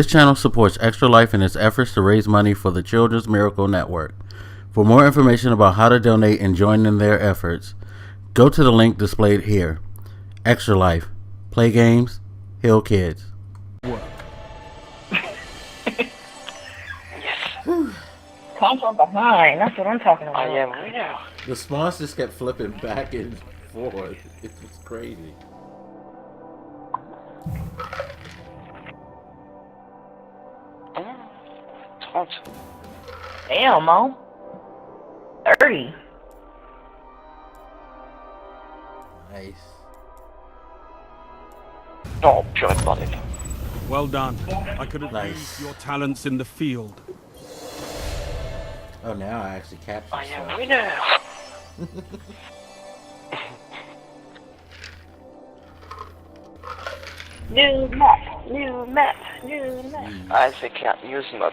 This channel supports Extra Life in its efforts to raise money for the Children's Miracle Network. For more information about how to donate and join in their efforts, go to the link displayed here. Extra Life. Play games, heal kids. Yes. Come from behind. That's what I'm talking about. I am winner. The spawns just kept flipping back and forth. It was crazy. Damn, Mo. 30. Nice. Oh, pure blooded. Well done. I could have Nice. used your talents in the field. Oh, now I actually captured I am stuff. winner. New map. New map. New map. I think I can't use map.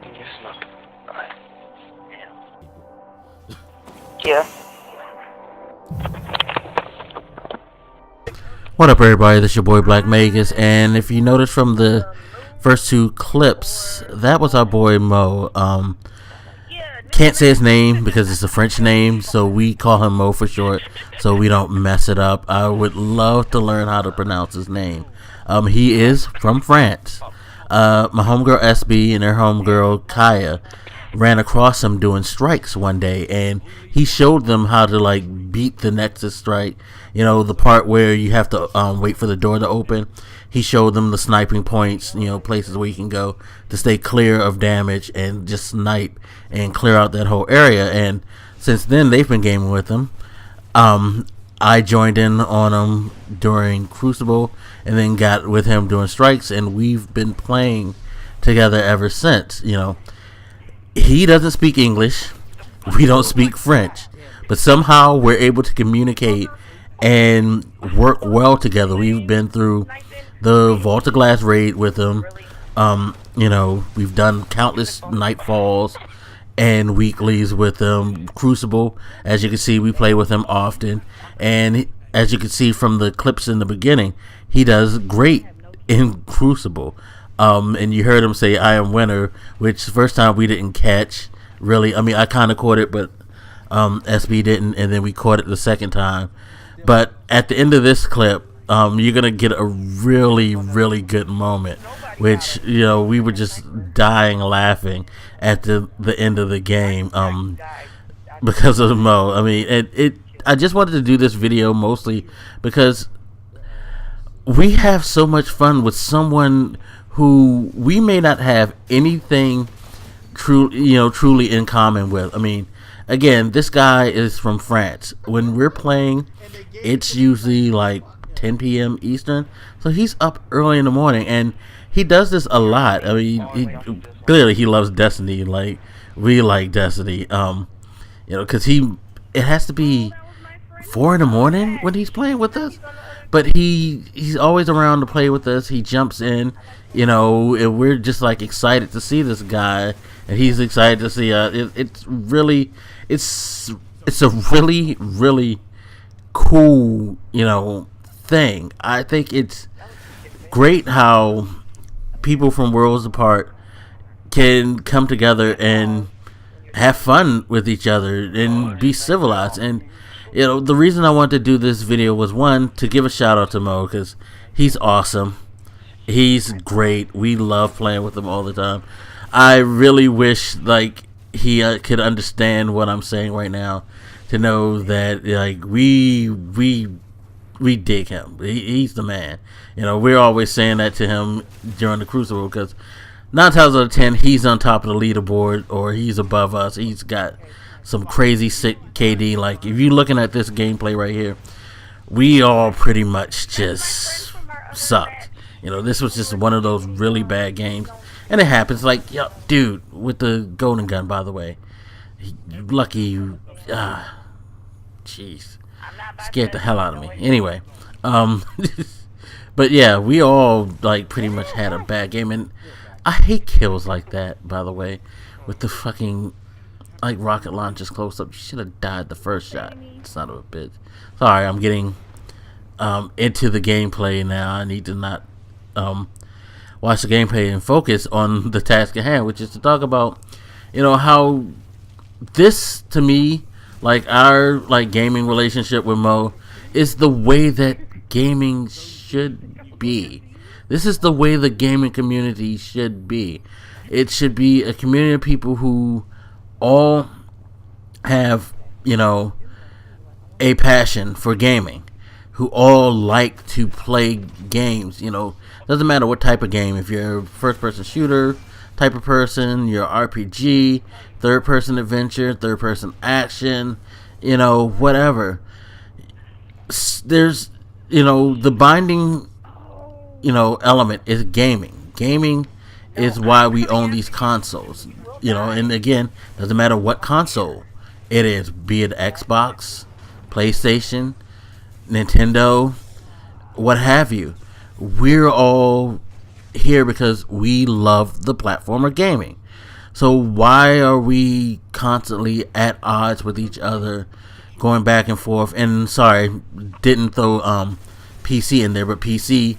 Use map. Yeah. What up, everybody? This is your boy Black Magus, and if you notice from the first two clips, that was our boy Mo. Can't say his name because it's a French name, so we call him Mo for short, so we don't mess it up. I would love to learn how to pronounce his name. He is from France. My homegirl SB and her homegirl Kaya ran across him doing strikes one day, and he showed them how to like beat the Nexus strike. You know, the part where you have to wait for the door to open. He showed them the sniping points, you know, places where you can go to stay clear of damage and just snipe and clear out that whole area. And since then, they've been gaming with him. I joined in on him during Crucible and then got with him doing strikes, and we've been playing together ever since. You know, he doesn't speak English, we don't speak French, but somehow we're able to communicate and work well together. We've been through the Vault of Glass raid with him. You know, we've done countless nightfalls and weeklies with him. Crucible, as you can see, we play with him often, and as you can see from the clips in the beginning, he does great in Crucible. And you heard him say I am winner, which the first time we didn't catch, really. I mean, I kind of caught it, but SB didn't, and then we caught it the second time. But at the end of this clip, you're going to get a really, really good moment, which, you know, we were just dying laughing at the end of the game because of Mo. I mean, I just wanted to do this video mostly because we have so much fun with someone who we may not have anything truly in common with. I mean, again, this guy is from France. When we're playing, it's usually like 10 p.m. Eastern, so he's up early in the morning, and he does this a lot. I mean, clearly he loves Destiny, like we like Destiny. You know, because it has to be 4 in the morning when he's playing with us, but he's always around to play with us. He jumps in, you know, and we're just like excited to see this guy, and he's excited to see us. It's a really, really cool, you know, thing. I think it's great how people from worlds apart can come together and have fun with each other and be civilized. And you know, the reason I wanted to do this video was, one, to give a shout out to Mo, because he's awesome, he's great, we love playing with him all the time. I really wish like he could understand what I'm saying right now, to know that like we dig him. He's the man. You know, we're always saying that to him during the Crucible, because 9 times out of 10 he's on top of the leaderboard or he's above us. He's got some crazy sick KD. Like, if you're looking at this gameplay right here, we all pretty much just sucked. You know, this was just one of those really bad games, and it happens. Like, yo, dude with the golden gun, by the way, lucky you. Jeez, scared the hell out of me. Anyway, but yeah, we all like pretty much had a bad game, and I hate kills like that, by the way, with the fucking like rocket launchers close up. You should have died the first shot, son of a bitch. Sorry, I'm getting into the gameplay now. I need to not watch the gameplay and focus on the task at hand, which is to talk about, how this, to me, like our gaming relationship with Mo, is the way that gaming should be. This is the way the gaming community should be. It should be a community of people who all have, a passion for gaming, who all like to play games. Doesn't matter what type of game. If you're a first-person shooter type of person, you're RPG, third-person adventure, third-person action, whatever. There's, the binding, element is gaming. Gaming is why we own these consoles. And again, doesn't matter what console it is, be it Xbox, PlayStation, Nintendo, what have you. We're all here because we love the platform of gaming. So why are we constantly at odds with each other, going back and forth? And sorry, didn't throw PC in there, but PC,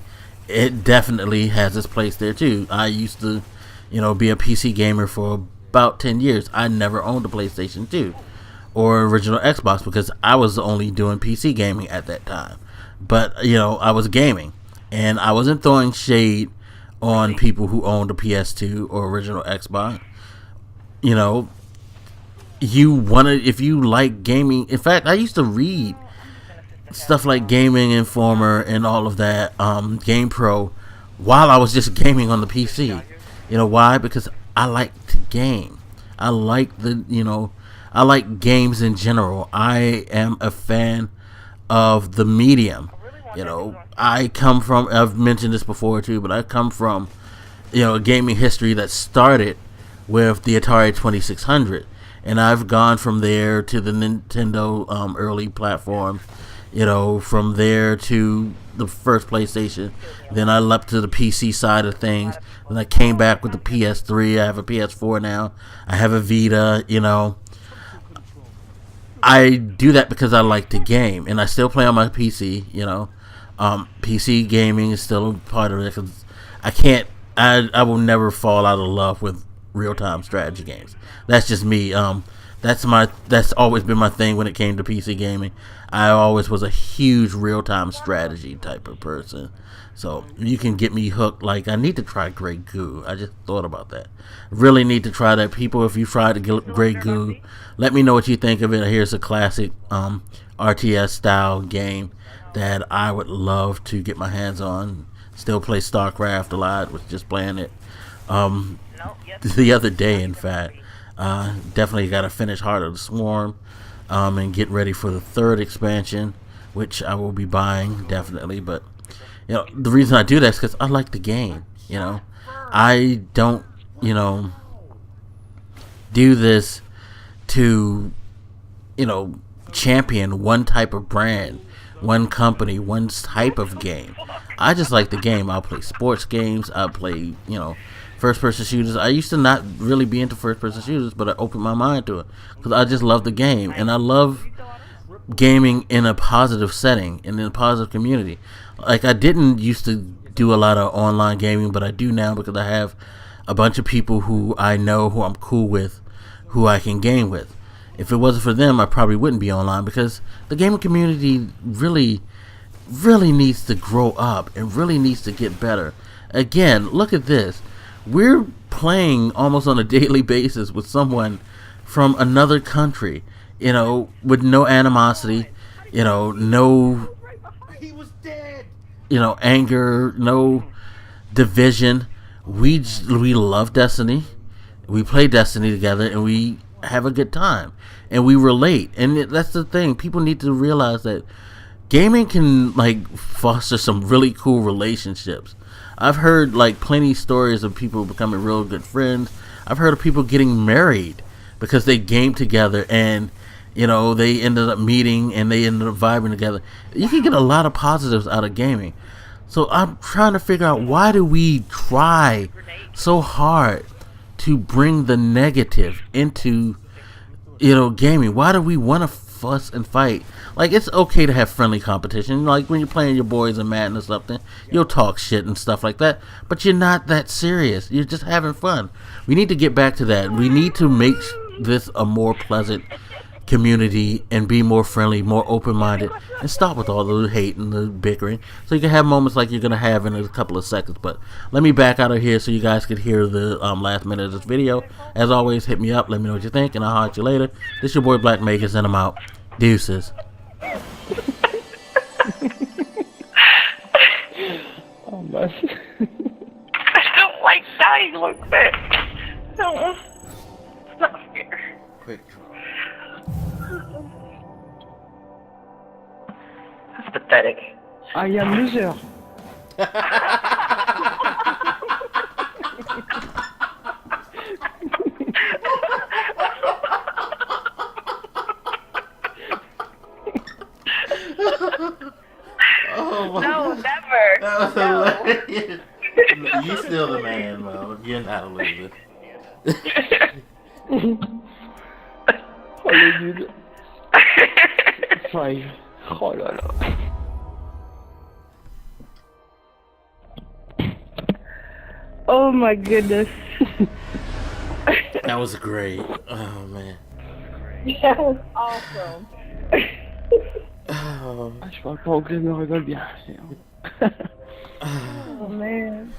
it definitely has its place there too. I used to, be a PC gamer for about 10 years. I never owned a PlayStation 2 or original Xbox because I was only doing PC gaming at that time. But, I was gaming, and I wasn't throwing shade on people who owned a PS2 or original Xbox. If you like gaming, in fact, I used to read stuff like Gaming Informer and all of that, Game Pro, while I was just gaming on the PC. Why? Because I like to game. I like I like games in general. I am a fan of the medium. I come from, I've mentioned this before too, but I come from, a gaming history that started with the Atari 2600. And I've gone from there to the Nintendo early platform, from there to the first PlayStation. Then I leapt to the PC side of things. Then I came back with the PS3. I have a PS4 now. I have a Vita, I do that because I like to game, and I still play on my PC, PC gaming is still a part of it, because I will never fall out of love with real-time strategy games. That's just me. That's always been my thing when it came to PC gaming. I always was a huge real-time strategy type of person. So you can get me hooked. Like, I need to try Grey Goo. I just thought about that. Really need to try that. People, if you tried the Grey Goo, let me know what you think of it. Here's a classic RTS style game that I would love to get my hands on. Still play StarCraft a lot. Was just playing it the other day, in fact. Definitely got to finish Heart of the Swarm and get ready for the third expansion, which I will be buying, definitely. But the reason I do that is because I like the game. I don't do this to champion one type of brand, one company, one type of game. I just like the game. I'll play sports games. I'll play first-person shooters. I used to not really be into first-person shooters, but I opened my mind to it because I just love the game, and I love gaming in a positive setting and in a positive community. Like, I didn't used to do a lot of online gaming, but I do now because I have a bunch of people who I know, who I'm cool with, who I can game with. If it wasn't for them, I probably wouldn't be online, because the gaming community really needs to grow up and really needs to get better. Again, look at this. We're playing almost on a daily basis with someone from another country, with no animosity, no, anger, no division. We love Destiny. We play Destiny together, and we have a good time, and we relate. And that's the thing. People need to realize that gaming can foster some really cool relationships. I've heard plenty of stories of people becoming real good friends. I've heard of people getting married because they game together, and they ended up meeting and they ended up vibing together. You can get a lot of positives out of gaming. So I'm trying to figure out, why do we try so hard to bring the negative into gaming? Why do we want to fuss and fight. Like, it's okay to have friendly competition. Like, when you're playing your boys in Madden or something, you'll talk shit and stuff like that. But you're not that serious. You're just having fun. We need to get back to that. We need to make this a more pleasant community and be more friendly, more open-minded, and stop with all the hate and the bickering, so you can have moments like you're gonna have in a couple of seconds. But let me back out of here so you guys could hear the last minute of this video. As always, hit me up, let me know what you think, and I'll holler at you later. This your boy Black Makers, and I'm out. Deuces. Oh my. I don't like dying like that. No. It's not fair. Quick draw. That's pathetic. I am loser. Oh my No, God. never. That was No. hilarious. You still the man, Mo. You're not a loser. Oh le nul. 5. Oh là là. Oh my goodness. That was great. Oh man. That was awesome. Oh, Ah, je parle pas anglais, me révèle bien. Oh man.